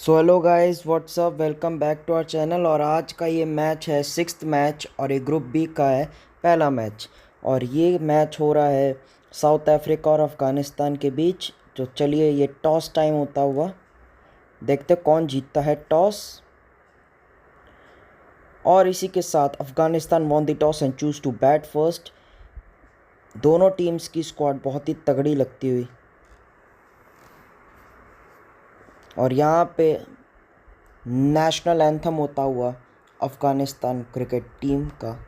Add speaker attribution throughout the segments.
Speaker 1: So hello guys, what's up, welcome back to our channel. और आज का ये मैच है सिक्स्थ मैच और ये ग्रुप बी का है पहला मैच। और ये मैच हो रहा है साउथ अफ्रीका और अफ़गानिस्तान के बीच। तो चलिए ये टॉस टाइम होता हुआ देखते कौन जीतता है टॉस। और इसी के साथ Afghanistan won the toss and choose to bat first. दोनों टीम्स की स्क्वाड बहुत ही तगड़ी लगती हुई। और यहाँ पे नेशनल एंथम होता हुआ अफ़गानिस्तान क्रिकेट टीम का।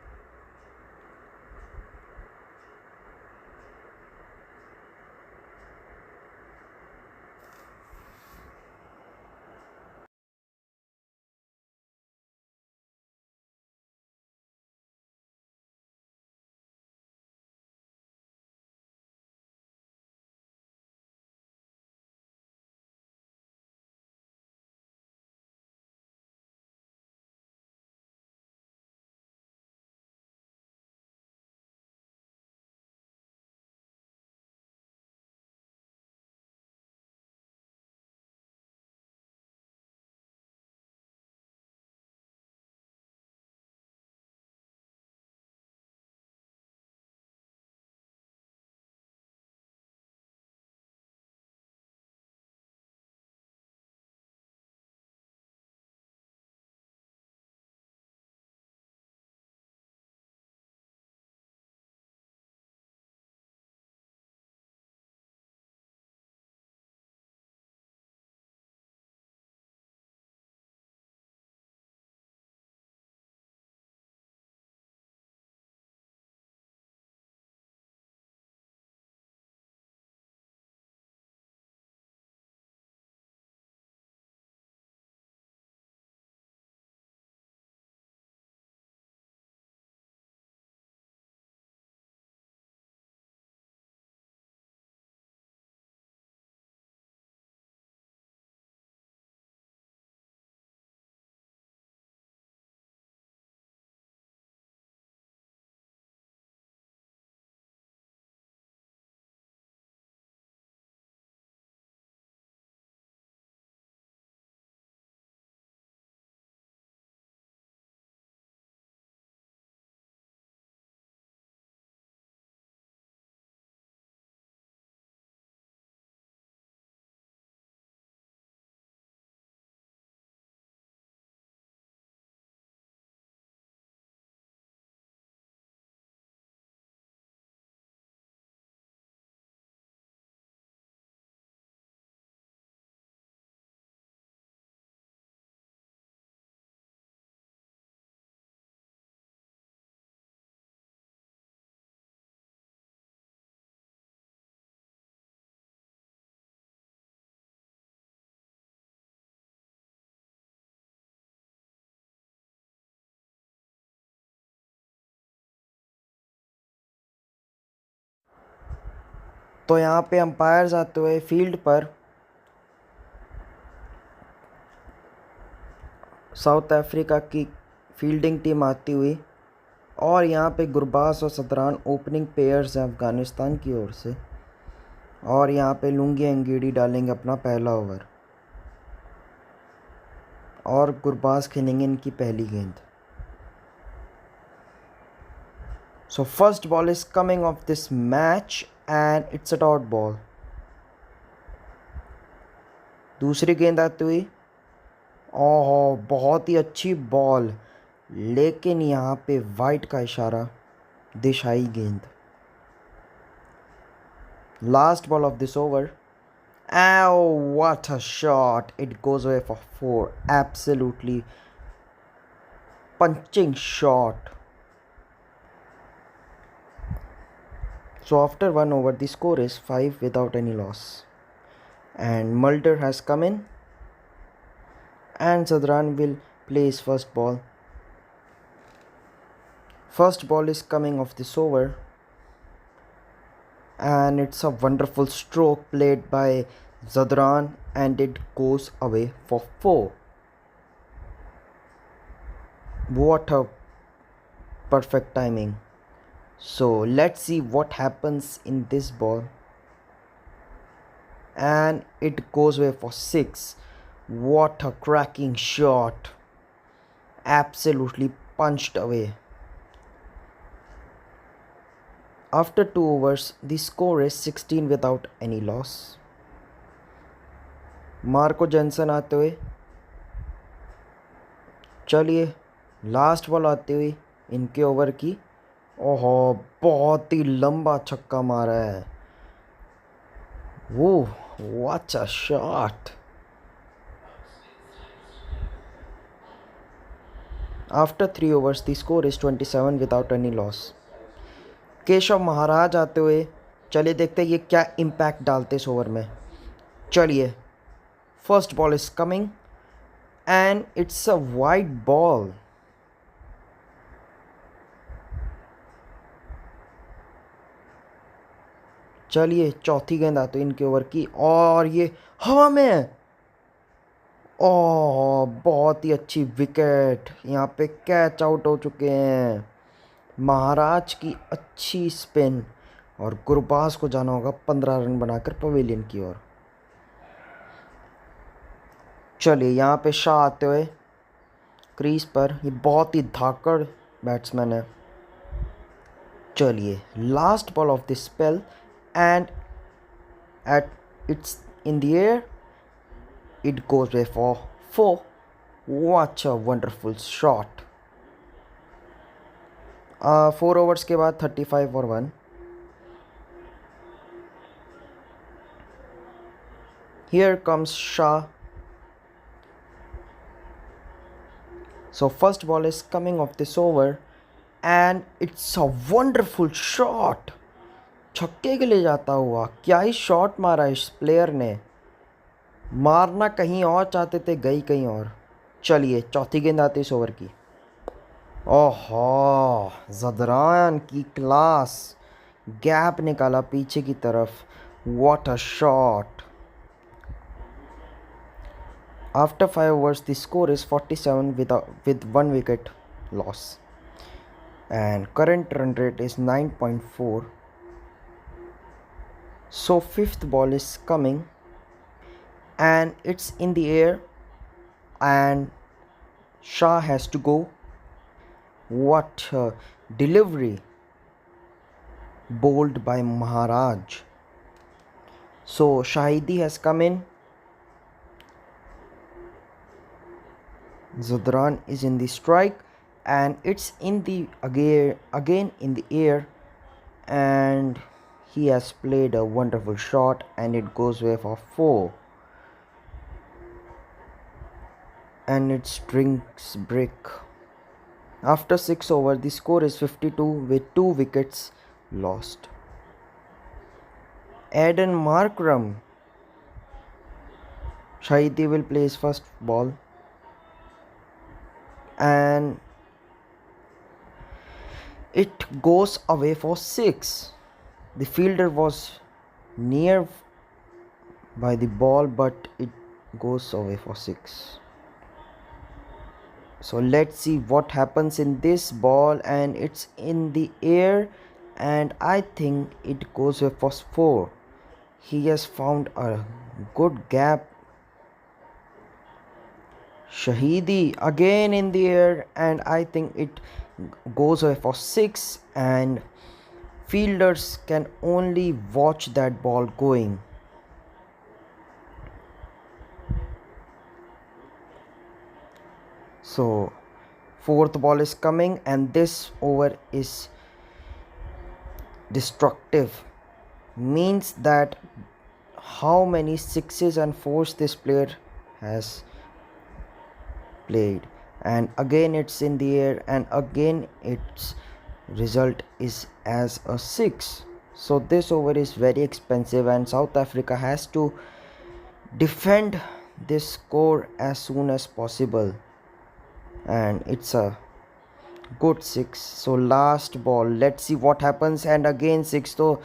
Speaker 1: तो यहाँ पे अंपायर्स आते हुए फील्ड पर साउथ अफ्रीका की फील्डिंग टीम आती हुई। और यहाँ पे गुरबाज और सदरान ओपनिंग पेयर्स हैं अफ़गानिस्तान की ओर से। और यहाँ पे लुंगी एंगीडी डालेंगे अपना पहला ओवर और गुरबाज खेलेंगे इनकी पहली गेंद। So first ball is coming of this match and it's a dot ball. दूसरी गेंद आती हुई। ओह, बहुत ही अच्छी बॉल, लेकिन यहाँ पे वाइट का इशारा, दिशाई गेंद। Last ball of this over. Oh, what a shot! It goes away for four. Absolutely punching shot. So after one over, the score is 5 without any loss. And Mulder has come in, and Sadran will play his first ball. First ball is coming off this over, and it's a wonderful stroke played by Zadran, and it goes away for 4. What a perfect timing. So let's see what happens in this ball. And it goes away for 6. What a cracking shot. Absolutely punched away. After 2 overs, the score is 16 without any loss. Marco Jansen आते हुए, चलिए last ball आती हुई इनके over की। ओहो, बहुत ही लंबा छक्का मारा है वो। What a shot. After 3 overs, the score is 27 without any loss. Keshav Maharaj आते हुए, चलिए देखते हैं ये क्या इम्पैक्ट डालते इस ओवर में। चलिए, first ball is coming and it's a wide ball. चलिए, चौथी गेंद आते हुए इनके ओवर की और ये हवा में। ओह, बहुत ही अच्छी विकेट। यहाँ पे कैच आउट हो चुके हैं। महाराज की अच्छी स्पिन और गुरबाज को जाना होगा 15 रन बनाकर पवेलियन की ओर। चलिए, यहाँ पे शाह आते हुए क्रीज पर। ये बहुत ही धाकड़ बैट्समैन है। चलिए, last ball of this spell and at it's in the air, it goes way for 4. What a wonderful shot. 4 overs के बाद 35 और 1. Here comes Shah. So first ball is coming off this over and it's a wonderful shot. छक्के के लिए जाता हुआ क्या ही shot मारा इस प्लेयर ने। मारना कहीं और चाहते थे, गई कहीं और। चलिए, चौथी गेंद आती इस ओवर की। ओहो, ज़दरान की क्लास। गैप निकाला पीछे की तरफ। What a shot. After 5 overs, the score is 47 with 1 wicket loss and current run rate is 9.4. So fifth ball is coming and it's in the air and Shah has to go. What a delivery, bowled by Maharaj. So Shahidi has come in. Zadran is in the strike and it's in the again in the air and he has played a wonderful shot and it goes way for 4. And it's drinks break. After 6 overs, the score is 52 with 2 wickets lost. Aiden Markram. Shahidi will play his first ball and it goes away for 6. The fielder was near by the ball but it goes away for 6. So let's see what happens in this ball and it's in the air and I think it goes away for 4. He has found a good gap. Shahidi again in the air and I think it goes away for 6 and fielders can only watch that ball going. So fourth ball is coming and this over is destructive. Means that how many sixes and fours this player has played and again it's in the air and again its result is as a 6. So this over is very expensive and South Africa has to defend this score as soon as possible. And it's a good 6. So last ball, let's see what happens and again 6. So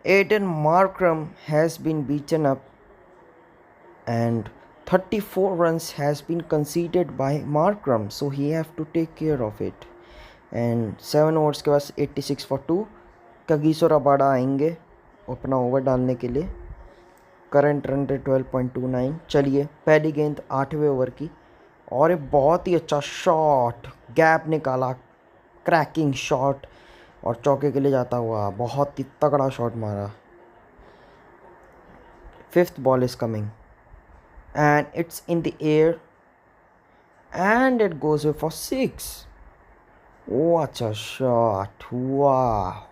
Speaker 1: Aiden Markram has been beaten up and 34 runs has been conceded by Markram, so he have to take care of it. And 7 overs के बाद 86 for 2. Kagiso Rabada आएंगे अपना over डालने के लिए। Current run rate 12.29। चलिए पहली गेंद 8वें ओवर की और एक बहुत ही अच्छा शॉट, गैप निकाला, क्रैकिंग शॉट और चौके के लिए जाता हुआ बहुत ही तगड़ा शॉट मारा। Fifth ball is coming and it's in the air and it goes for 6। ओ अच्छा शॉट, वाह।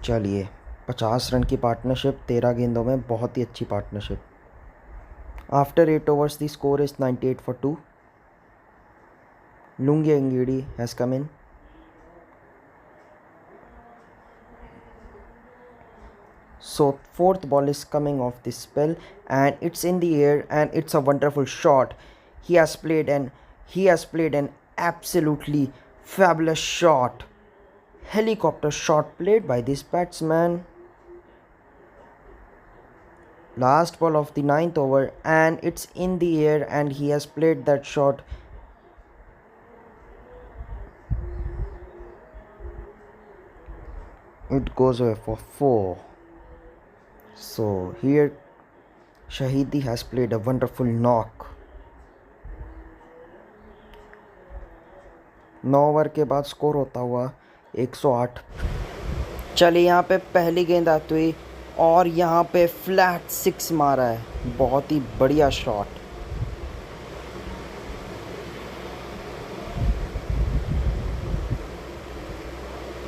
Speaker 1: चलिए 50 रन की पार्टनरशिप 13 गेंदों में, बहुत ही अच्छी partnership. After 8 overs the score is 98 for 2. Lungi Angidi has come in. So fourth ball is coming off this spell and it's in the air and it's a wonderful shot. He has played an absolutely fabulous shot. Helicopter shot played by this batsman. Last ball of the 9th over and it's in the air and he has played that shot. It goes away for 4. So here Shahidi has played a wonderful knock. 9 over के बाद score होता हुआ 108। चलिए यहाँ पे पहली गेंद आती हुई और यहाँ पे फ्लैट 6 मारा है, बहुत ही बढ़िया शॉट।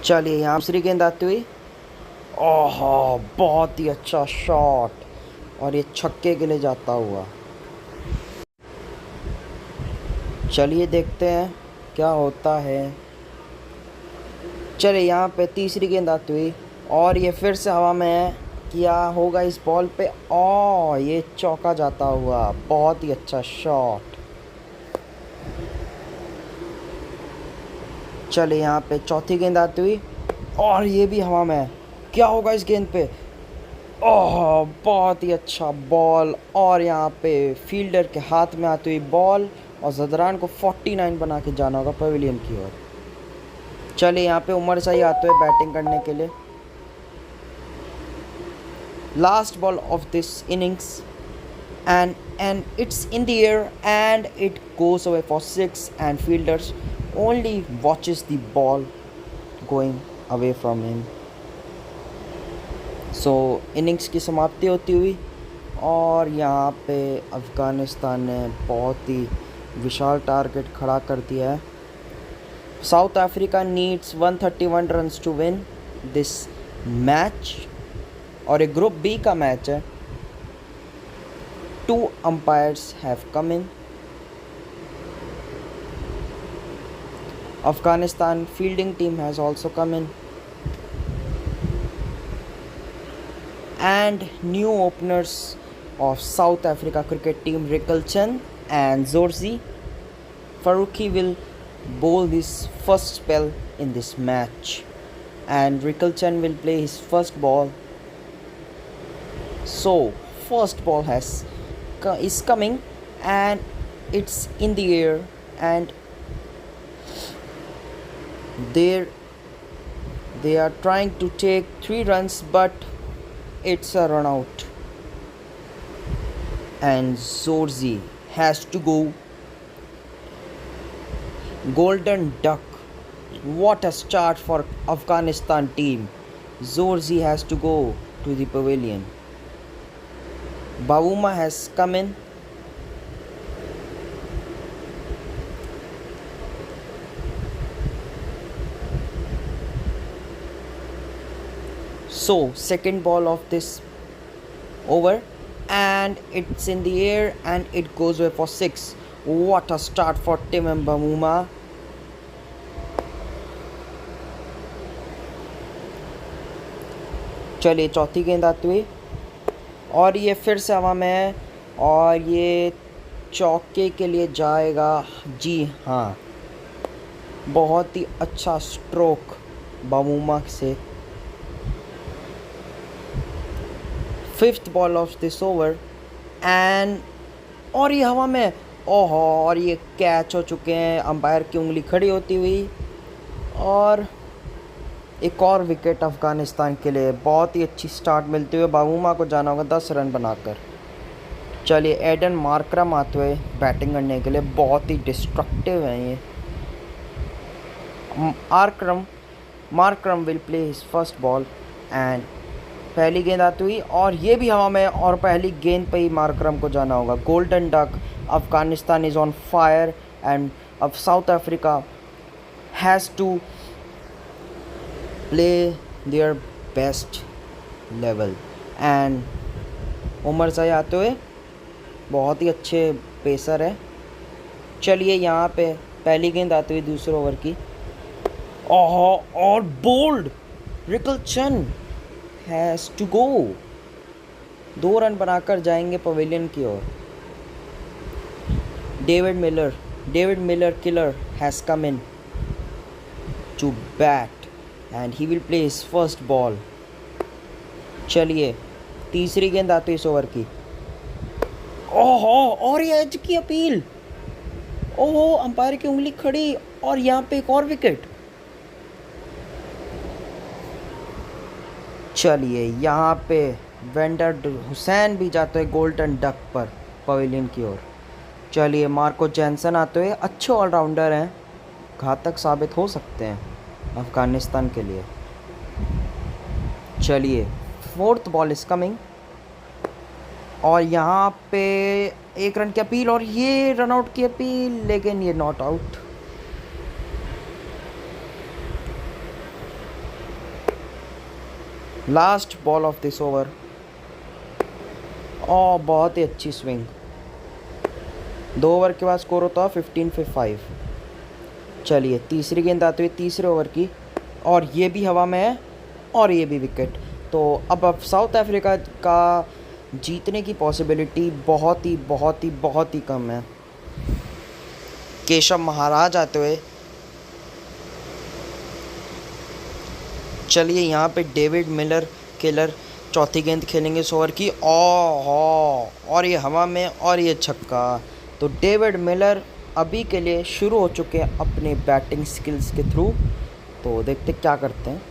Speaker 1: चलिए यहाँ दूसरी गेंद आती हुई, ओह बहुत ही अच्छा शॉट और ये छक्के के लिए जाता हुआ। चलिए देखते हैं क्या होता है। चलिए यहाँ पे तीसरी गेंद आती हुई और ये फिर से हवा में है, क्या होगा इस बॉल पे, ओह ये चौका जाता हुआ, बहुत ही अच्छा शॉट। चलिए यहाँ पे चौथी गेंद आती हुई और ये भी हवा में है, क्या होगा इस गेंद पे, ओह बहुत ही अच्छा बॉल और यहाँ पे फील्डर के हाथ में आती हुई बॉल और ज़दरान को 49 बना के जाना होगा पवेलियन की ओर। चलिए यहाँ पे उमर शाही आते हुए बैटिंग करने के लिए। Last ball of this innings and it's in the air and it goes away for 6 and fielders only watches the ball going away from him. So innings की समाप्ति होती हुई और यहाँ पे अफ़गानिस्तान ने बहुत ही विशाल टारगेट खड़ा कर दिया है। South Africa needs 131 runs to win this match और एक ग्रुप बी का मैच है। 2 umpires have come in. Afghanistan fielding team has also come in. And new openers of South Africa cricket team Rickelton and Zorzi. Faruqi will bowl his first spell in this match. And Rickelton will play his first ball. So first ball is coming and it's in the air and they are trying to take 3 runs but it's a run out and Zorzi has to go. Golden duck, what a start for Afghanistan team. Zorzi has to go to the pavilion. Bavuma has come in. So second ball of this over and it's in the air and it goes away for 6. What a start for Tim Bavuma. चलिए चौथी गेंद आती हुई और ये फिर से हवा में है और ये चौके के लिए जाएगा। जी हाँ, बहुत ही अच्छा स्ट्रोक बावूमा से। Fifth ball of this over and और ये हवा में, ओहो और ये कैच हो चुके हैं। अंपायर की उंगली खड़ी होती हुई और एक और विकेट अफ़गानिस्तान के लिए। बहुत ही अच्छी स्टार्ट मिलते हुए बाबूमा को जाना होगा 10 रन बनाकर। चलिए एडन मार्करम आते हुए बैटिंग करने के लिए। बहुत ही डिस्ट्रक्टिव हैं ये। Markram will play his first ball and पहली गेंद आती हुई और ये भी हवा में, और पहली गेंद पे ही मार्करम को जाना होगा। Golden duck, Afghanistan is on fire and अब South Africa has to play their best level. And Omarzai आते हुए, बहुत ही अच्छे पेसर है। चलिए यहाँ पे पहली गेंद आती हुई दूसरे ओवर की। ओह, और bowled Rickelton has to go. 2 run बनाकर जाएंगे पवेलियन की ओर। David Miller killer has come in to bat and he will play his first ball. चलिए तीसरी गेंद आती है इस ओवर की। ओहो, और ये एज की अपील। ओहो, अंपायर की उंगली खड़ी और यहाँ पे एक और विकेट। चलिए यहाँ पे वेंडर हुसैन भी जाते हैं गोल्डन डक पर पवेलियन की ओर। चलिए मार्को जैनसन आते हुए, अच्छे ऑलराउंडर हैं, घातक साबित हो सकते हैं अफ़गानिस्तान के लिए। चलिए फोर्थ बॉल इज़ कमिंग और यहाँ पे 1 रन की अपील और ये रन आउट की अपील, लेकिन ये not out. Last ball of this over और बहुत ही अच्छी स्विंग। 2 ओवर के बाद स्कोर होता है 15 पे 5। चलिए तीसरी गेंद आती हुई तीसरे ओवर की और ये भी हवा में है और ये भी विकेट। तो अब साउथ अफ्रीका का जीतने की पॉसिबिलिटी बहुत ही कम है। केशव महाराज आते हुए। चलिए यहाँ पे डेविड मिलर किलर चौथी गेंद खेलेंगे इस ओवर की। और ये हवा में और ये छक्का। तो डेविड मिलर अभी के लिए शुरू हो चुके हैं अपने बैटिंग स्किल्स के थ्रू। तो देखते क्या करते हैं।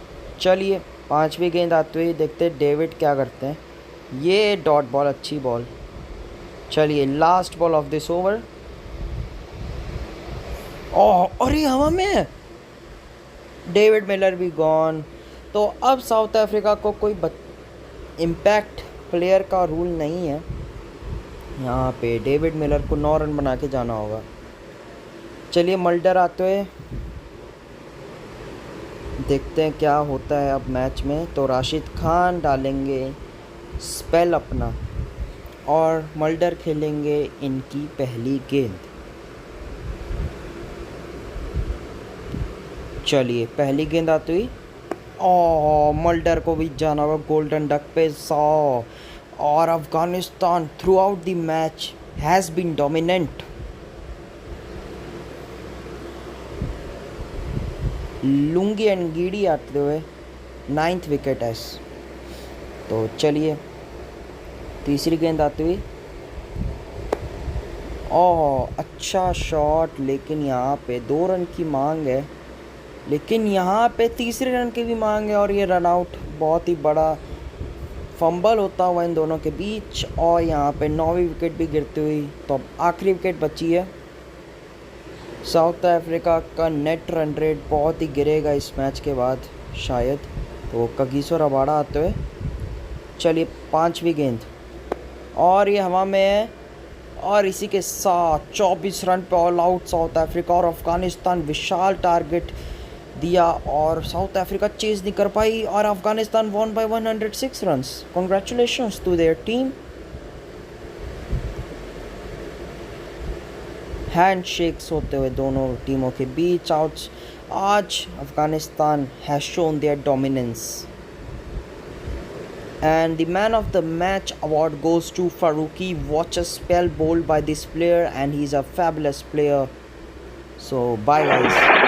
Speaker 1: चलिए 5वीं गेंद आते हुए देखते डेविड क्या करते हैं। ये डॉट बॉल, अच्छी बॉल। चलिए last ball of this over. और ये हवा में डेविड मिलर भी गॉन। तो अब साउथ अफ्रीका को कोई इम्पैक्ट प्लेयर का रूल नहीं है। यहाँ पे डेविड मिलर को 9 रन बना के जाना होगा। चलिए मल्डर आते हुए देखते हैं क्या होता है अब मैच में। तो राशिद खान डालेंगे स्पेल अपना और मल्डर खेलेंगे इनकी पहली गेंद। चलिए पहली गेंद आती हुई मल्डर को भी जाना होगा गोल्डन डक पे 100। और Afghanistan throughout the match has been dominant. Lungi Ngidi आते हुए 9th विकेट है। तो चलिए तीसरी गेंद आती हुई। अच्छा शॉट, लेकिन यहाँ पे 2 रन की मांग है, लेकिन यहाँ पे तीसरे रन की भी मांग है और ये रन आउट। बहुत ही बड़ा फंबल होता हुआ इन दोनों के बीच और यहाँ पे 9वीं विकेट भी गिरती हुई। तो अब आखिरी विकेट बची है। साउथ अफ्रीका का नेट रन रेट बहुत ही गिरेगा इस मैच के बाद शायद। तो कगिसो रबाड़ा आते हुए। चलिए 5वीं गेंद और ये हवा में है और इसी के साथ 24 रन पे ऑल आउट साउथ अफ्रीका। और अफ़गानिस्तान विशाल टारगेट दिया और साउथ अफ्रीका चेज नहीं कर पाई और Afghanistan won by 106 runs. Congratulations to their team. Hand shakes होते हुए दोनों टीमों के बीच। आज Afghanistan has shown their dominance and the man of the match award goes to Faruqi. Watch a spell bowled by this player and he's a fabulous player. So bye guys.